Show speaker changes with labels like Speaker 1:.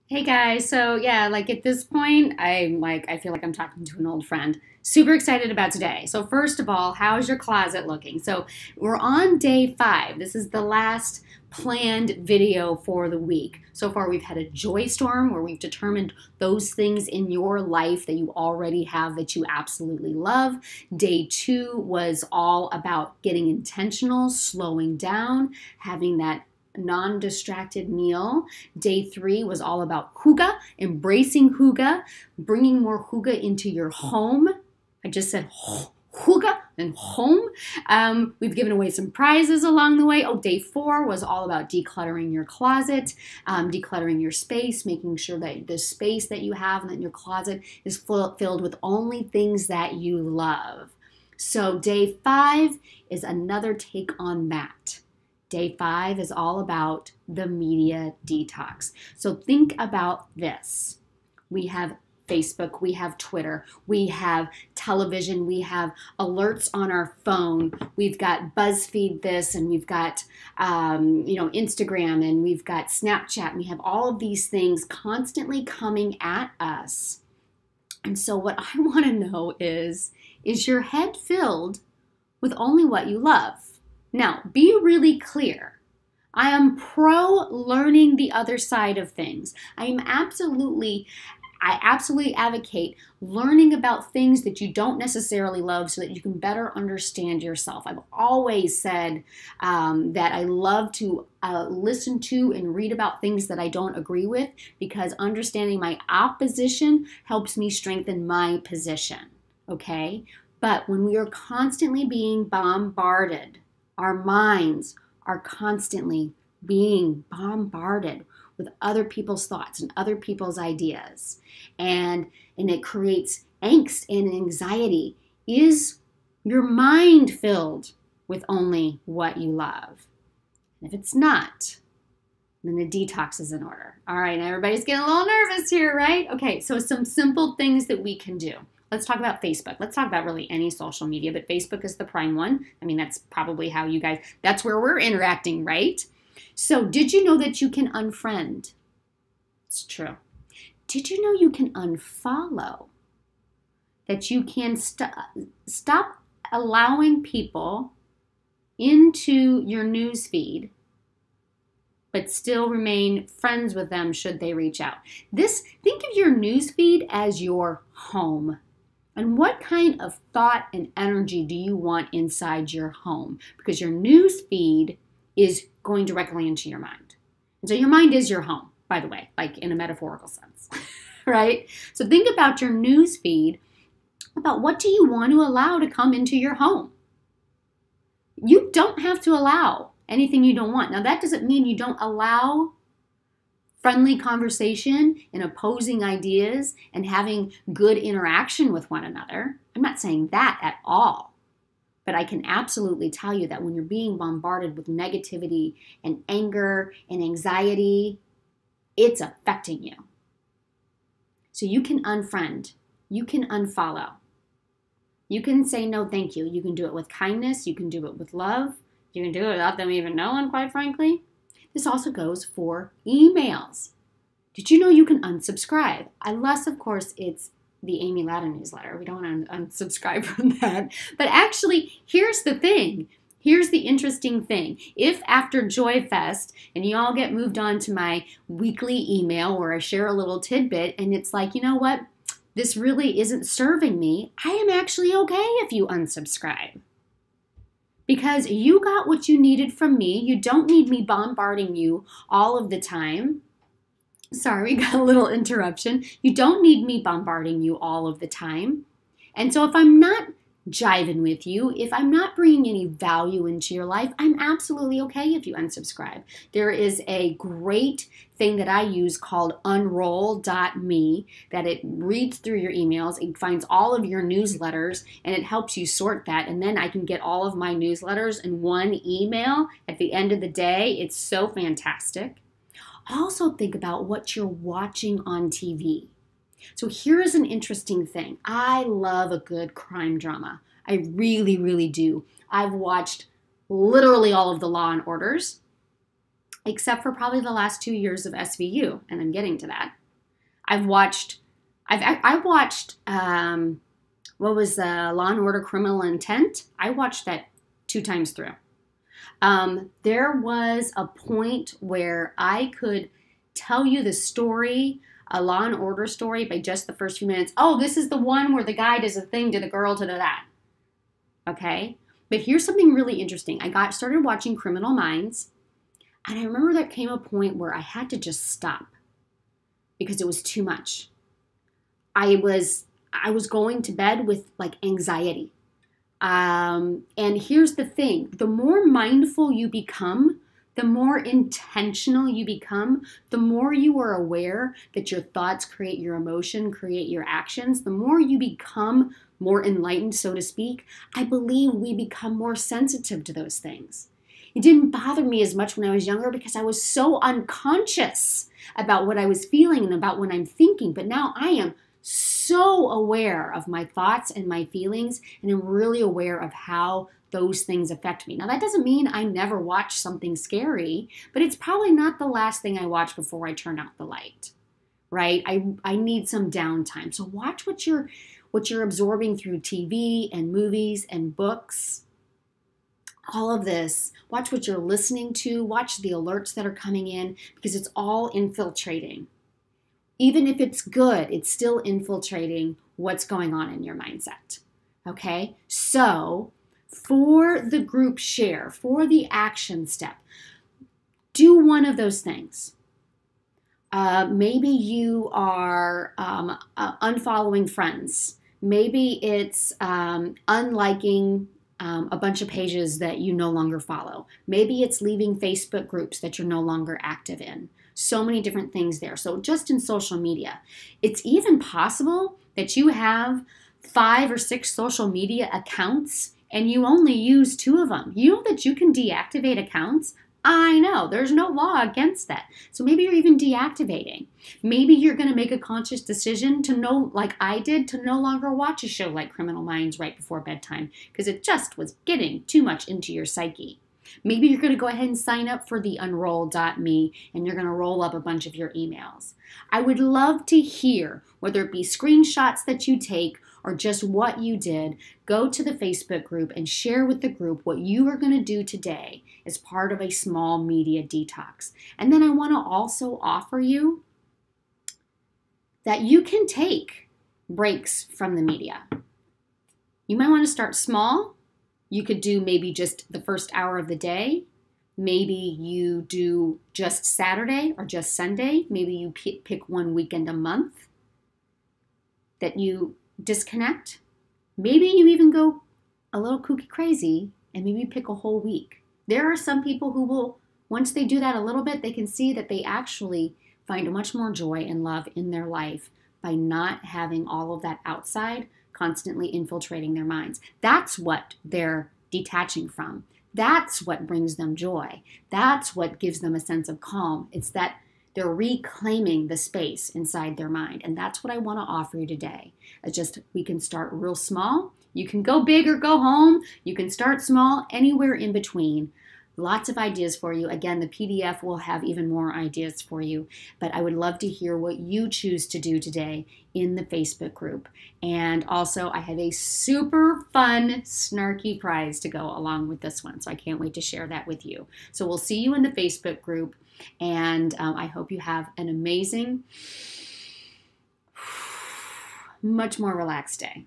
Speaker 1: Hey guys, so yeah, like at this point, I feel like I'm talking to an old friend. Super excited about today. So first of all, how's your closet looking? So we're on day 5. This is the last planned video for the week. So far we've had a joy storm where we've determined those things in your life that you already have that you absolutely love. Day 2 was all about getting intentional, slowing down, having that non-distracted meal. Day 3 was all about hygge, embracing hygge, bringing more hygge into your home. I just said hygge and home. We've given away some prizes along the way. Oh, day 4 was all about decluttering your closet, decluttering your space, making sure that the space that you have in your closet is filled with only things that you love. So day 5 is another take on that. Day 5 is all about the media detox. So think about this. We have Facebook, we have Twitter, we have television, we have alerts on our phone, we've got BuzzFeed this, and we've got Instagram, and we've got Snapchat, and we have all of these things constantly coming at us. And so what I want to know is your head filled with only what you love? Now, be really clear. I am pro learning the other side of things. I absolutely advocate learning about things that you don't necessarily love so that you can better understand yourself. I've always said that I love to listen to and read about things that I don't agree with, because understanding my opposition helps me strengthen my position, okay? But when we are constantly being bombarded, our minds are constantly being bombarded with other people's thoughts and other people's ideas. And it creates angst and anxiety. Is your mind filled with only what you love? And if it's not, then the detox is in order. All right, everybody's getting a little nervous here, right? Okay, so some simple things that we can do. Let's talk about Facebook. Let's talk about really any social media, but Facebook is the prime one. I mean, that's probably how you guys, that's where we're interacting, right? So did you know that you can unfriend? It's true. Did you know you can unfollow? That you can stop allowing people into your news feed, but still remain friends with them should they reach out. Think of your news feed as your home. And what kind of thought and energy do you want inside your home? Because your news feed is going directly into your mind. And so your mind is your home, by the way, like in a metaphorical sense, right? So think about your news feed, about what do you want to allow to come into your home? You don't have to allow anything you don't want. Now, that doesn't mean you don't allow friendly conversation and opposing ideas and having good interaction with one another. I'm not saying that at all. But I can absolutely tell you that when you're being bombarded with negativity and anger and anxiety, it's affecting you. So you can unfriend. You can unfollow. You can say no thank you. You can do it with kindness. You can do it with love. You can do it without them even knowing, quite frankly. This also goes for emails. Did you know you can unsubscribe? Unless, of course, it's the Amy Latta newsletter. We don't want to unsubscribe from that. But actually, here's the thing. Here's the interesting thing. If after JoyFest and you all get moved on to my weekly email where I share a little tidbit and it's like, you know what? This really isn't serving me. I am actually okay if you unsubscribe. Because you got what you needed from me. You don't need me bombarding you all of the time. Sorry, got a little interruption. You don't need me bombarding you all of the time. And so if I'm not jiving with you, if I'm not bringing any value into your life, I'm absolutely okay if you unsubscribe. There is a great thing that I use called unroll.me that it reads through your emails, it finds all of your newsletters, and it helps you sort that. And then I can get all of my newsletters in one email at the end of the day. It's so fantastic. Also think about what you're watching on TV. So here's an interesting thing. I love a good crime drama. I really, really do. I've watched literally all of the Law and Orders. except for probably the last 2 years of SVU, and I'm getting to that. I watched what was Law and Order Criminal Intent. I watched that 2 times through. There was a point where I could tell you the story, a Law and Order story, by just the first few minutes. Oh, this is the one where the guy does a thing to the girl to the that. Okay? But here's something really interesting. I started watching Criminal Minds, and I remember there came a point where I had to just stop because it was too much. I was going to bed with like anxiety. And here's the thing. The more mindful you become, the more intentional you become, the more you are aware that your thoughts create your emotion, create your actions, the more you become more enlightened, so to speak, I believe we become more sensitive to those things. It didn't bother me as much when I was younger because I was so unconscious about what I was feeling and about what I'm thinking. But now I am so aware of my thoughts and my feelings, and I'm really aware of how those things affect me. Now, that doesn't mean I never watch something scary, but it's probably not the last thing I watch before I turn out the light, right? I need some downtime. So watch what you're absorbing through TV and movies and books. All of this, watch what you're listening to, watch the alerts that are coming in, because it's all infiltrating. Even if it's good, it's still infiltrating what's going on in your mindset. Okay? So, for the group share, for the action step, do one of those things. Maybe you are unfollowing friends. Maybe it's unliking a bunch of pages that you no longer follow. Maybe it's leaving Facebook groups that you're no longer active in. So many different things there. So just in social media, it's even possible that you have 5 or 6 social media accounts and you only use 2 of them. You know that you can deactivate accounts? I know, there's no law against that. So maybe you're even deactivating. Maybe you're going to make a conscious decision to like I did, to no longer watch a show like Criminal Minds right before bedtime because it just was getting too much into your psyche. Maybe you're going to go ahead and sign up for the unroll.me and you're going to roll up a bunch of your emails. I would love to hear, whether it be screenshots that you take or just what you did. Go to the Facebook group and share with the group what you are going to do today as part of a small media detox. And then I want to also offer you that you can take breaks from the media. You might want to start small. You could do maybe just the first hour of the day. Maybe you do just Saturday or just Sunday. Maybe you pick one weekend a month that you disconnect. Maybe you even go a little kooky crazy and maybe pick a whole week. There are some people who will, once they do that a little bit, they can see that they actually find much more joy and love in their life by not having all of that outside constantly infiltrating their minds. That's what they're detaching from. That's what brings them joy. That's what gives them a sense of calm. It's that they're reclaiming the space inside their mind. And that's what I want to offer you today. It's just, we can start real small. You can go big or go home. You can start small, anywhere in between. Lots of ideas for you. Again, the PDF will have even more ideas for you, but I would love to hear what you choose to do today in the Facebook group. And also, I have a super fun, snarky prize to go along with this one, so I can't wait to share that with you. So we'll see you in the Facebook group, and I hope you have an amazing, much more relaxed day.